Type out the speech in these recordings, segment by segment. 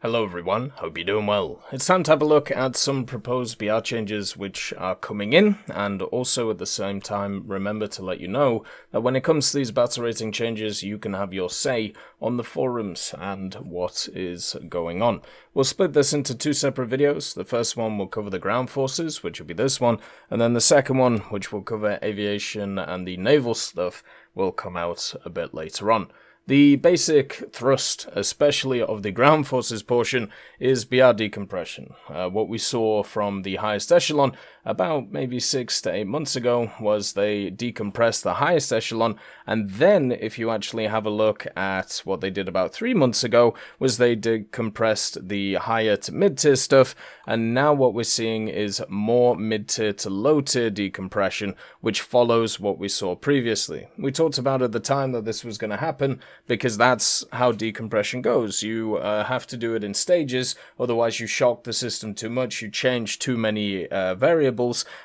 Hello everyone, hope you're doing well. It's time to have a look at some proposed BR changes which are coming in, and also at the same time remember to let you know that when it comes to these battle rating changes you can have your say on the forums and what is going on. We'll split this into two separate videos. The first one will cover the ground forces, which will be this one, and then the second one, which will cover aviation and the naval stuff, will come out a bit later on. The basic thrust, especially of the ground forces portion, is BR decompression. What we saw from the highest echelon about maybe 6 to 8 months ago was they decompressed the highest echelon, and then if you actually have a look at what they did about 3 months ago was they decompressed the higher to mid-tier stuff, and now what we're seeing is more mid-tier to low-tier decompression, which follows what we saw previously. We talked about at the time that this was going to happen because that's how decompression goes. You have to do it in stages, otherwise you shock the system too much, you change too many variables,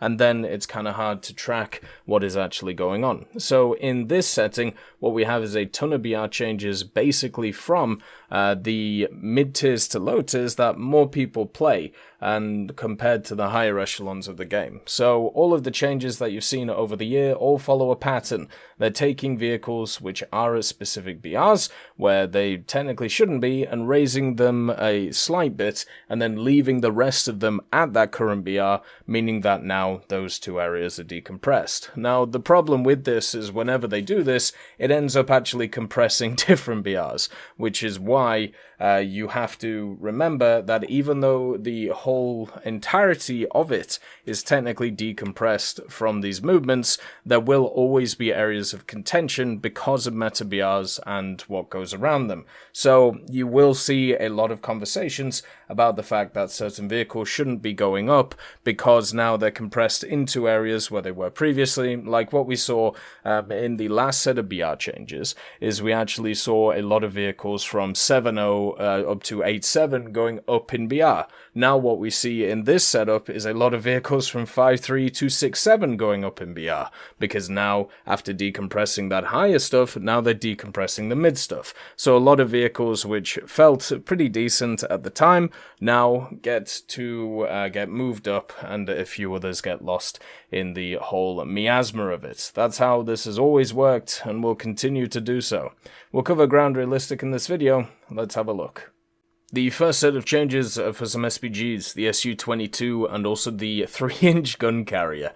and then it's kind of hard to track what is actually going on. So in this setting, what we have is a ton of BR changes basically from the mid-tiers to low-tiers that more people play, and compared to the higher echelons of the game. So all of the changes that you've seen over the year all follow a pattern. They're taking vehicles which are at specific BRs, where they technically shouldn't be, and raising them a slight bit, and then leaving the rest of them at that current BR, meaning that now those two areas are decompressed. Now, the problem with this is whenever they do this, it ends up actually compressing different BRs, which is why you have to remember that even though the whole entirety of it is technically decompressed from these movements, there will always be areas of contention because of meta BRs and what goes around them. So you will see a lot of conversations about the fact that certain vehicles shouldn't be going up because now they're compressed into areas where they were previously. Like what we saw in the last set of BR changes is we actually saw a lot of vehicles from 7.0 up to 8.7 going up in BR. Now what we see in this setup is a lot of vehicles from 5.3 to 6.7 going up in BR, because now after decompressing that higher stuff, now they're decompressing the mid stuff. So a lot of vehicles which felt pretty decent at the time now get moved up, and a few others get lost in the whole miasma of it. That's how this has always worked and will continue to do so. We'll cover ground realistic in this video. Let's have a look. The first set of changes are for some SPGs, the Su-22 and also the 3-inch gun carrier.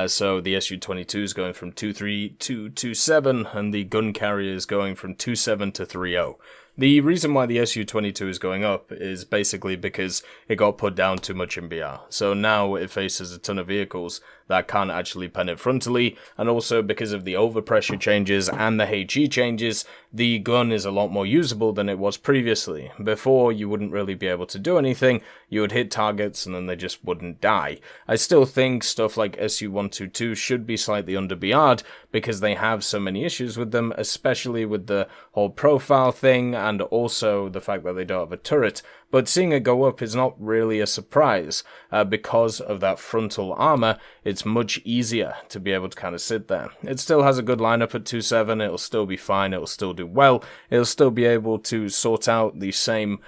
So the Su-22 is going from 2.3 to 2.7, and the gun carrier is going from 2.7 to 3.0. The reason why the Su-22 is going up is basically because it got put down too much in BR. So now it faces a ton of vehicles that can't actually pen it frontally, and also because of the overpressure changes and the HE changes, the gun is a lot more usable than it was previously. Before, you wouldn't really be able to do anything, you would hit targets and then they just wouldn't die. I still think stuff like Su-122 should be slightly under BR'd because they have so many issues with them, especially with the whole profile thing and also the fact that they don't have a turret. But seeing it go up is not really a surprise. Because of that frontal armor, it's much easier to be able to kind of sit there. It still has a good lineup at 2.7, it'll still be fine, it'll still do well, it'll still be able to sort out the same,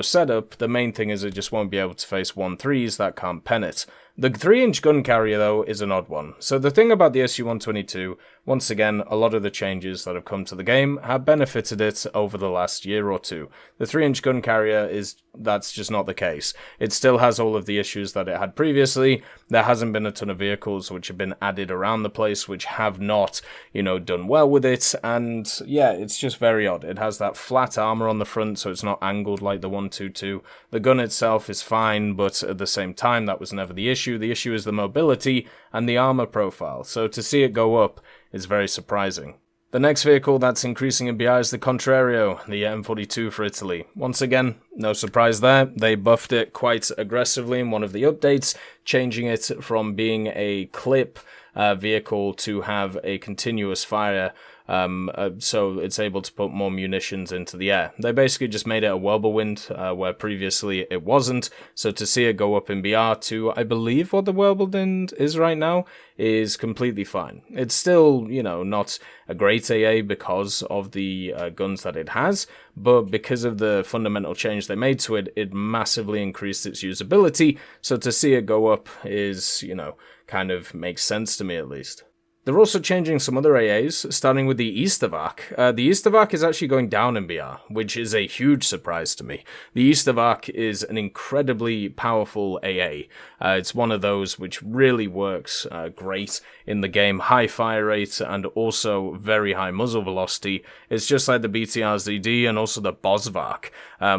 setup. The main thing is it just won't be able to face 1.3s that can't pen it. The 3-inch gun carrier, though, is an odd one. So the thing about the Su-122, once again, a lot of the changes that have come to the game have benefited it over the last year or two. The 3-inch gun carrier that's just not the case. It still has all of the issues that it had previously. There hasn't been a ton of vehicles which have been added around the place which have not, done well with it. And yeah, it's just very odd. It has that flat armor on the front, so it's not angled like the 122. The gun itself is fine, but at the same time, that was never the issue. The issue is the mobility and the armor profile. So to see it go up is very surprising. The next vehicle that's increasing in BR is the Contrario, the M42 for Italy. Once again, no surprise there. They buffed it quite aggressively in one of the updates, changing it from being a clip vehicle to have a continuous fire so it's able to put more munitions into the air. They basically just made it a whirlwind, where previously it wasn't, so to see it go up in BR to, I believe what the whirlwind is right now, is completely fine. It's still, you know, not a great AA because of the guns that it has, but because of the fundamental change they made to it, it massively increased its usability, so to see it go up is, you know, kind of makes sense to me at least. They're also changing some other AAs, starting with the EVGA. The EVGA is actually going down in BR, which is a huge surprise to me. The EVGA is an incredibly powerful AA. It's one of those which really works great in the game. High fire rate and also very high muzzle velocity. It's just like the BTR-ZD and also the BOSVAC,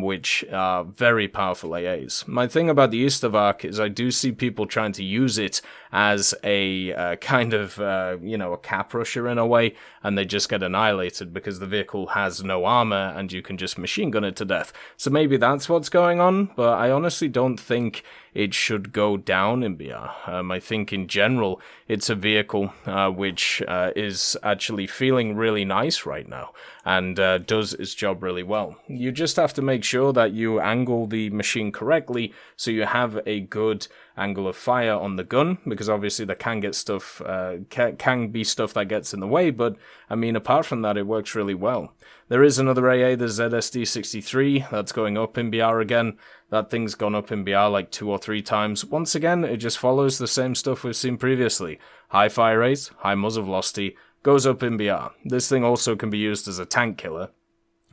which are very powerful AAs. My thing about the EVGA is I do see people trying to use it as a kind of you know, a cap rusher in a way, and they just get annihilated because the vehicle has no armor and you can just machine gun it to death. So maybe that's what's going on, but I honestly don't think it should go down in BR. I think in general it's a vehicle which is actually feeling really nice right now and does its job really well. You just have to make sure that you angle the machine correctly so you have a good angle of fire on the gun, because obviously there can get stuff, can be stuff that gets in the way, but I mean apart from that it works really well. There is another AA, the ZSD63, that's going up in BR again. That thing's gone up in BR like 2 or 3 times. Once again, it just follows the same stuff we've seen previously. High fire rate, high muzzle velocity, goes up in BR. This thing also can be used as a tank killer,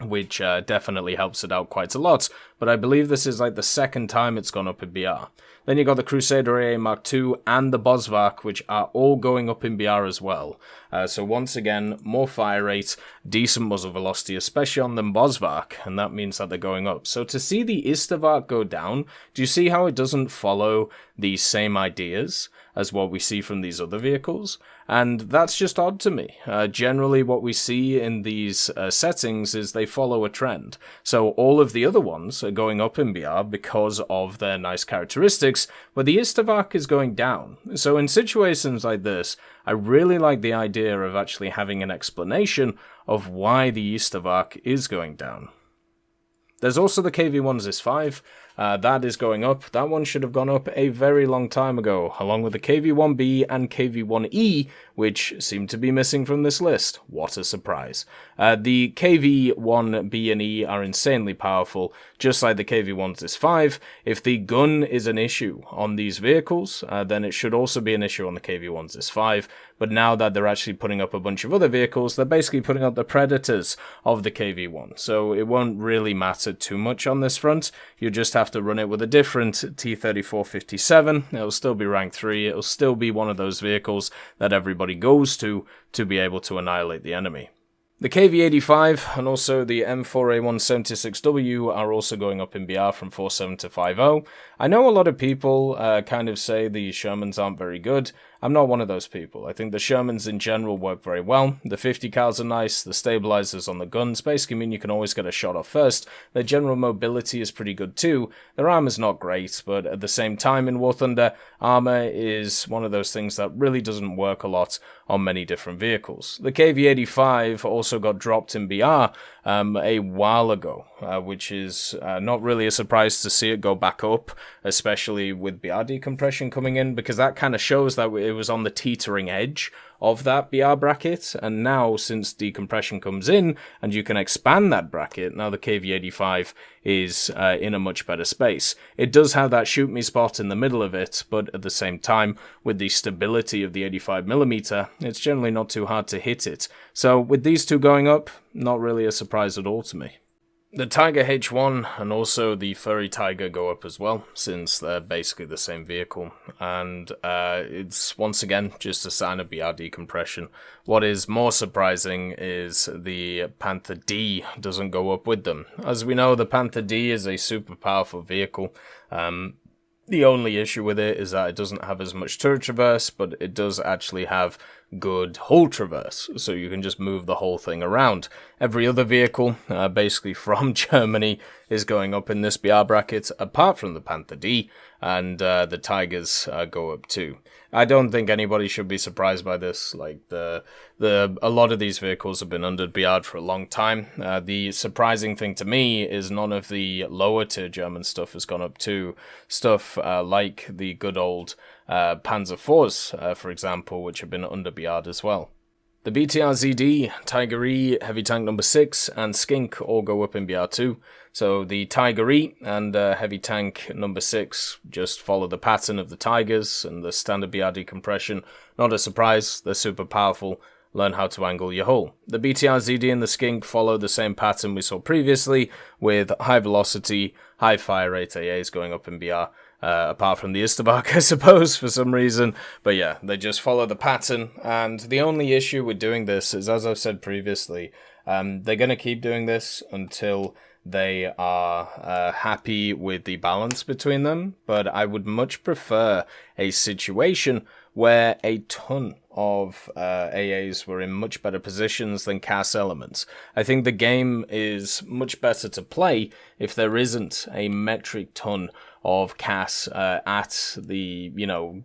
which definitely helps it out quite a lot, but I believe this is like the second time it's gone up in BR. Then you got the Crusader AA Mark II and the BOSVAC, which are all going up in BR as well. So once again, more fire rate, decent muzzle velocity, especially on the BOSVAC, and that means that they're going up. So to see the EVGA go down, do you see how it doesn't follow the same ideas as what we see from these other vehicles? And that's just odd to me. Generally what we see in these settings is they follow a trend. So all of the other ones are going up in BR because of their nice characteristics, but the EVGA is going down. So in situations like this, I really like the idea of actually having an explanation of why the EVGA is going down. There's also the KV-1 ZIS-5. That is going up. That one should have gone up a very long time ago, along with the KV-1B and KV-1E, which seem to be missing from this list. What a surprise. The KV-1B and E are insanely powerful, just like the KV-1 ZIS-5. If the gun is an issue on these vehicles, then it should also be an issue on the KV-1 ZIS-5. But now that they're actually putting up a bunch of other vehicles, they're basically putting up the predators of the KV-1. So it won't really matter too much on this front. You just have to run it with a different T-3457. It'll still be rank 3. It'll still be one of those vehicles that everybody goes to be able to annihilate the enemy. The KV-85 and also the M4A176W are also going up in BR from 47 to 50. I know a lot of people kind of say the Shermans aren't very good. I'm not one of those people. I think the Shermans in general work very well. The 50 cals are nice. The stabilizers on the guns basically mean you can always get a shot off first. Their general mobility is pretty good too. Their armor's not great, but at the same time in War Thunder, armor is one of those things that really doesn't work a lot on many different vehicles. The KV-85 also got dropped in BR a while ago, which is not really a surprise to see it go back up, especially with BR decompression coming in, because that kind of shows that it was on the teetering edge of that BR bracket, and now since decompression comes in and you can expand that bracket, now the KV-85 is in a much better space. It does have that shoot me spot in the middle of it, but at the same time, with the stability of the 85mm, it's generally not too hard to hit it. So with these two going up, not really a surprise at all to me. The Tiger H1 and also the Furry Tiger go up as well, since they're basically the same vehicle, and it's once again just a sign of BR decompression. What is more surprising is the Panther D doesn't go up with them. As we know, the Panther D is a super powerful vehicle. The only issue with it is that it doesn't have as much turret traverse, but it does actually have good hull traverse, so you can just move the whole thing around. Every other vehicle, basically from Germany, is going up in this BR bracket, apart from the Panther D, and the Tigers go up too. I don't think anybody should be surprised by this. Like a lot of these vehicles have been under BR'd for a long time. The surprising thing to me is none of the lower tier German stuff has gone up too. Stuff like the good old Panzer IVs, for example, which have been under BR'd as well. The BTR-ZD, Tiger E, Heavy Tank number 6, and Skink all go up in BR2. So the Tiger E and Heavy Tank number 6 just follow the pattern of the Tigers and the standard BR decompression. Not a surprise, they're super powerful. Learn how to angle your hull. The BTR-ZD and the Skink follow the same pattern we saw previously, with high velocity, high fire rate AAs going up in BR. Apart from the Isterbach, I suppose, for some reason. But yeah, they just follow the pattern. And the only issue with doing this is, as I've said previously, they're going to keep doing this until they are happy with the balance between them. But I would much prefer a situation where a ton of AAs were in much better positions than CAS elements. I think the game is much better to play if there isn't a metric ton of CAS at the,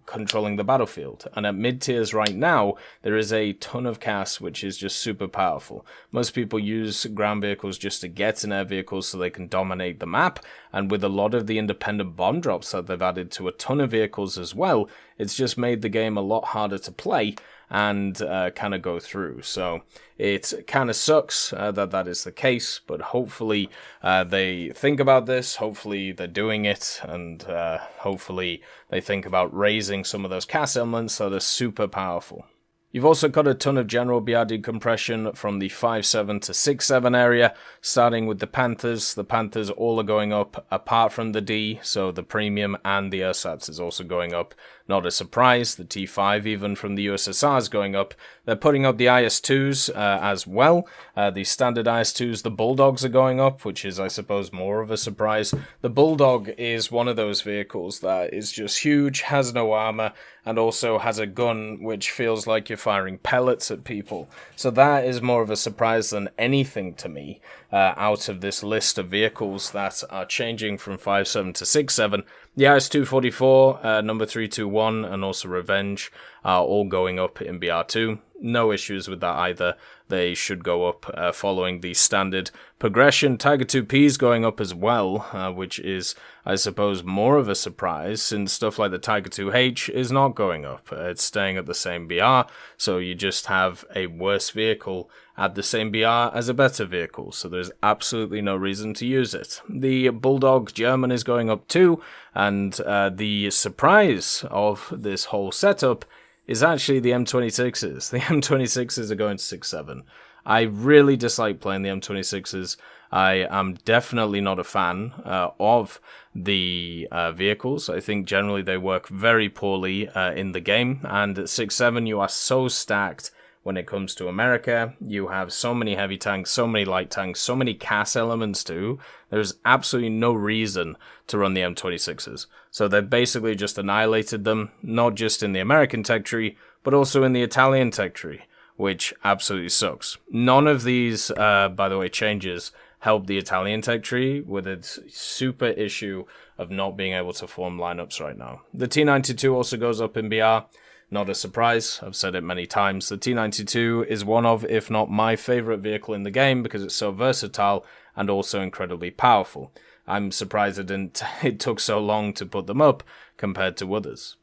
controlling the battlefield. And at mid-tiers right now, there is a ton of CAS, which is just super powerful. Most people use ground vehicles just to get in air vehicles so they can dominate the map. And with a lot of the independent bomb drops that they've added to a ton of vehicles as well, it's just made the game a lot harder to play and kind of go through. So it kind of sucks that is the case, but hopefully they think about this, hopefully they're doing it, and hopefully they think about raising some of those CAS elements that are super powerful. You've also got a ton of general BR decompression from the 5.7 to 6.7 area, starting with the Panthers. The Panthers all are going up apart from the D, so the premium and the ersatz is also going up. Not a surprise, the T5 even from the USSR is going up. They're putting up the IS-2s as well. The standard IS-2s, the Bulldogs are going up, which is, I suppose, more of a surprise. The Bulldog is one of those vehicles that is just huge, has no armor, and also has a gun which feels like you're firing pellets at people. So that is more of a surprise than anything to me out of this list of vehicles that are changing from 5.7 to 6.7. The IS-244, number 321, and also Revenge are all going up in BR2. No issues with that either. They should go up following the standard progression. Tiger 2P is going up as well, which is, I suppose, more of a surprise since stuff like the Tiger 2H is not going up. It's staying at the same BR, so you just have a worse vehicle at the same BR as a better vehicle, so there's absolutely no reason to use it. The Bulldog German is going up too, and the surprise of this whole setup is actually the M26s. The M26s are going to 6.7. I really dislike playing the M26s. I am definitely not a fan of the vehicles. I think generally they work very poorly in the game, and at 6.7 you are so stacked when it comes to America. You have so many heavy tanks, so many light tanks, so many CAS elements too. There's absolutely no reason to run the M26s. So they've basically just annihilated them, not just in the American tech tree, but also in the Italian tech tree, which absolutely sucks. None of these, by the way, changes help the Italian tech tree with its super issue of not being able to form lineups right now. The T92 also goes up in BR. Not a surprise, I've said it many times. The T92 is one of, if not my favorite vehicle in the game because it's so versatile and also incredibly powerful. I'm surprised it took so long to put them up compared to others.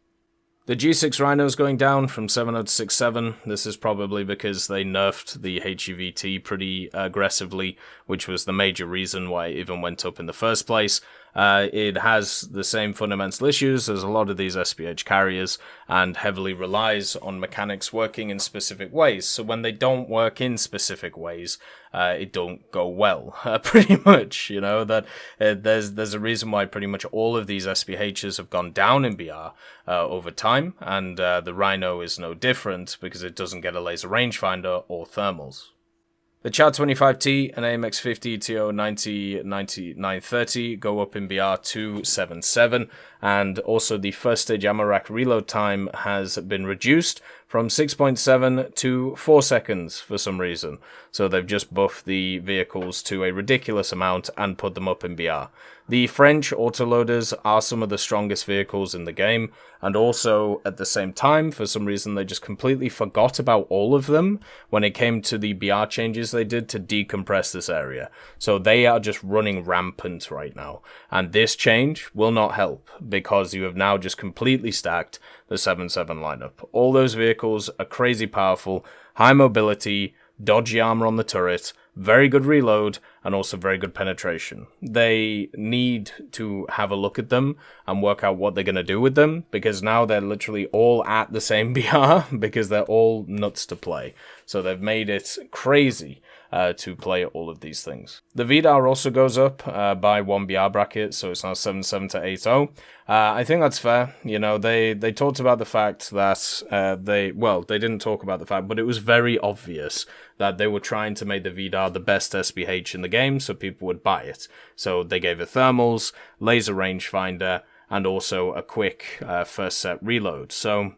The G6 Rhino is going down from 7.0 to 6.7. This is probably because they nerfed the HEVT pretty aggressively, which was the major reason why it even went up in the first place. It has the same fundamental issues as a lot of these SPH carriers and heavily relies on mechanics working in specific ways. So when they don't work in specific ways, it don't go well, pretty much. You know, that there's a reason why pretty much all of these SPHs have gone down in BR over time, and the Rhino is no different because it doesn't get a laser rangefinder or thermals. The Char 25T and AMX 50 TO 930 go up in BR 277, and also the first stage ammo rack reload time has been reduced from 6.7 to 4 seconds for some reason. So they've just buffed the vehicles to a ridiculous amount and put them up in BR. The French autoloaders are some of the strongest vehicles in the game, and also at the same time, for some reason, they just completely forgot about all of them when it came to the BR changes they did to decompress this area. So they are just running rampant right now, and this change will not help because you have now just completely stacked the 7-7 lineup. All those vehicles are crazy powerful, high mobility, dodgy armor on the turret, very good reload, and also very good penetration. They need to have a look at them and work out what they're going to do with them, because now they're literally all at the same BR, because they're all nuts to play. So they've made it crazy to play all of these things. The VIDAR also goes up by 1 BR bracket, so it's now 7-7 to 8-0. I think that's fair. You know, they talked about the fact that they didn't talk about the fact, but it was very obvious that they were trying to make the VIDAR the best SPH in the game, so people would buy it. So they gave it thermals, laser rangefinder, and also a quick first set reload. So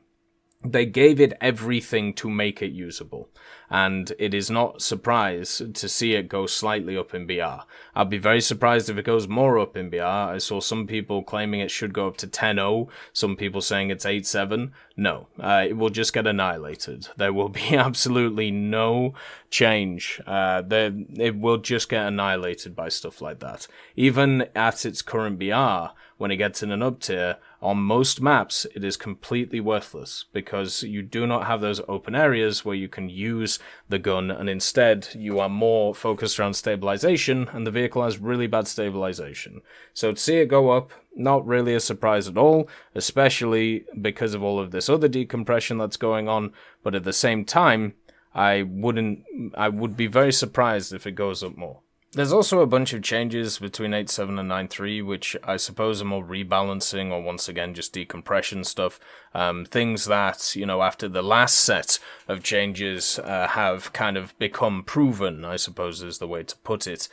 they gave it everything to make it usable, and it is not surprised to see it go slightly up in BR. I'll be very surprised if it goes more up in BR. I saw some people claiming it should go up to 10-0, some people saying it's 8-7. No, it will just get annihilated. There will be absolutely no change. It will just get annihilated by stuff like that. Even at its current BR, when it gets in an up tier, on most maps, it is completely worthless because you do not have those open areas where you can use the gun, and instead you are more focused around stabilization, and the vehicle has really bad stabilization. So to see it go up, not really a surprise at all, especially because of all of this other decompression that's going on, but at the same time, I would be very surprised if it goes up more. There's also a bunch of changes between 8.7 and 9.3, which I suppose are more rebalancing or once again just decompression stuff. Things that, you know, after the last set of changes have kind of become proven, I suppose is the way to put it.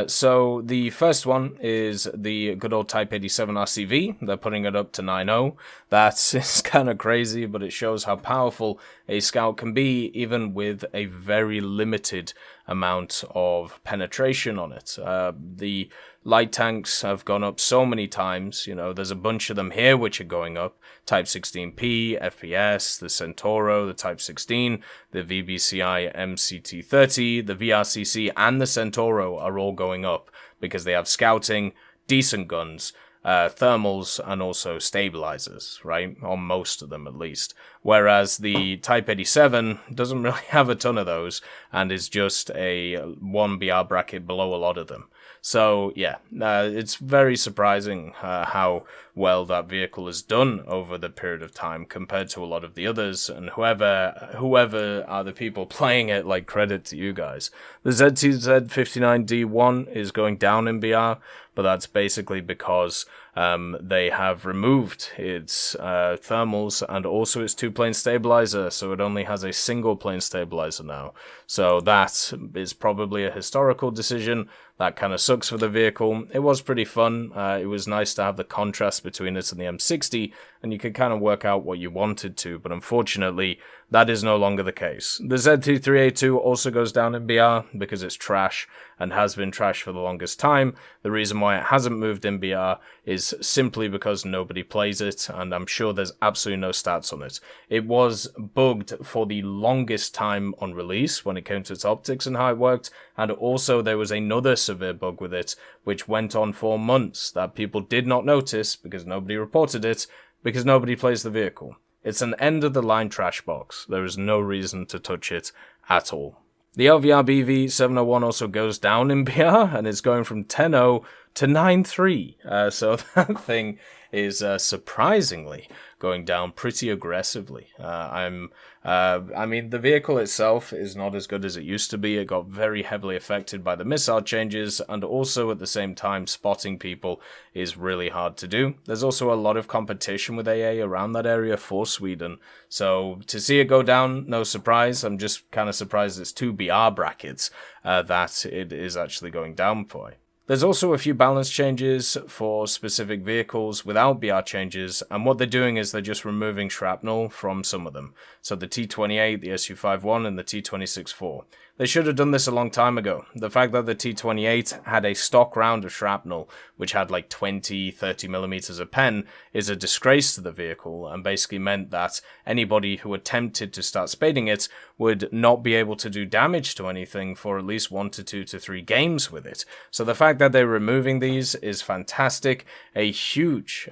So the first one is the good old Type 87 RCV. They're putting it up to 9.0. That is kind of crazy, but it shows how powerful a scout can be, even with a very limited amount of penetration on it. The light tanks have gone up so many times. You know, there's a bunch of them here which are going up. Type 16P, FPS, the Centauro, the Type 16, the VBCI MCT30, the VRCC, and the Centauro are all going up because they have scouting, decent guns, thermals, and also stabilizers, right? On most of them, at least. Whereas the Type 87 doesn't really have a ton of those and is just a 1 BR bracket below a lot of them. So, yeah, it's very surprising how well that vehicle has done over the period of time compared to a lot of the others, and whoever are the people playing it, like, credit to you guys. The ZTZ59D1 is going down in BR, but that's basically because they have removed its thermals and also its two-plane stabilizer, so it only has a single-plane stabilizer now. So that is probably a historical decision. That kind of sucks for the vehicle. It was pretty fun. It was nice to have the contrast between it and the M60, and you could kind of work out what you wanted to, but unfortunately, that is no longer the case. The ZT3A2 also goes down in BR because it's trash and has been trash for the longest time. The reason why it hasn't moved in BR is simply because nobody plays it, and I'm sure there's absolutely no stats on it. It was bugged for the longest time on release when it came to its optics and how it worked, and also there was another severe bug with it which went on for months that people did not notice because nobody reported it, because nobody plays the vehicle. It's an end-of-the-line trash box. There is no reason to touch it at all. The LVR BV701 also goes down in BR, and it's going from 10.0 to 9.3. So that thing is surprisingly going down pretty aggressively. I mean, the vehicle itself is not as good as it used to be. It got very heavily affected by the missile changes, and also at the same time, spotting people is really hard to do. There's also a lot of competition with AA around that area for Sweden. So to see it go down, no surprise. I'm just kind of surprised it's 2 BR brackets that it is actually going down for. There's also a few balance changes for specific vehicles without BR changes, and what they're doing is they're just removing shrapnel from some of them. So the T-28, the Su-51, and the T-26-4. They should have done this a long time ago. The fact that the T-28 had a stock round of shrapnel, which had like 20, 30 millimeters of pen, is a disgrace to the vehicle, and basically meant that anybody who attempted to start spading it would not be able to do damage to anything for at least 1 to 2 to 3 games with it. So the fact that they're removing these is fantastic. A huge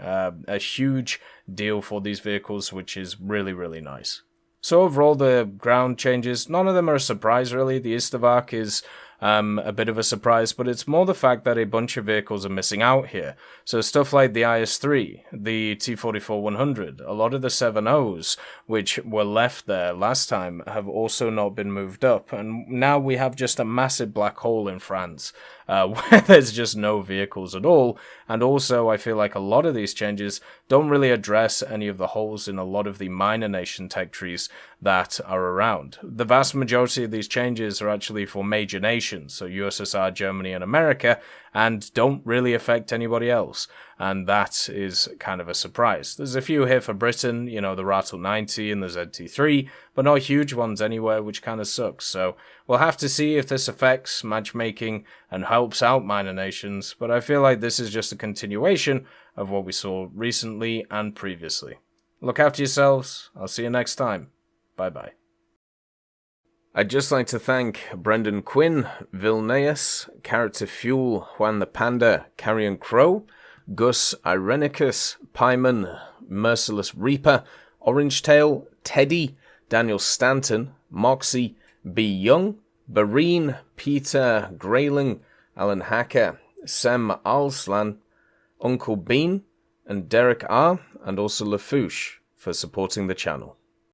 deal for these vehicles, which is really, really nice. So overall, the ground changes, none of them are a surprise really. The Istavak is a bit of a surprise, but it's more the fact that a bunch of vehicles are missing out here. So stuff like the IS-3, the T-44-100, a lot of the 7.0s, which were left there last time, have also not been moved up. And now we have just a massive black hole in France, where there's just no vehicles at all. And also, I feel like a lot of these changes don't really address any of the holes in a lot of the minor nation tech trees that are around. The vast majority of these changes are actually for major nations, so USSR, Germany, and America, and don't really affect anybody else. And that is kind of a surprise. There's a few here for Britain, you know, the Ratel 90 and the ZT3, but not huge ones anywhere, which kind of sucks. So we'll have to see if this affects matchmaking and helps out minor nations, but I feel like this is just a continuation of what we saw recently and previously. Look after yourselves. I'll see you next time. Bye-bye. I'd just like to thank Brendan Quinn, Vilneus, Character Fuel, Juan the Panda, Carrion Crow, Gus Irenicus, Pyman, Merciless Reaper, Orangetail, Teddy, Daniel Stanton, Moxie, B. Young, Bareen, Peter Grayling, Alan Hacker, Sem Alslan, Uncle Bean, and Derek R., and also Lafouche for supporting the channel.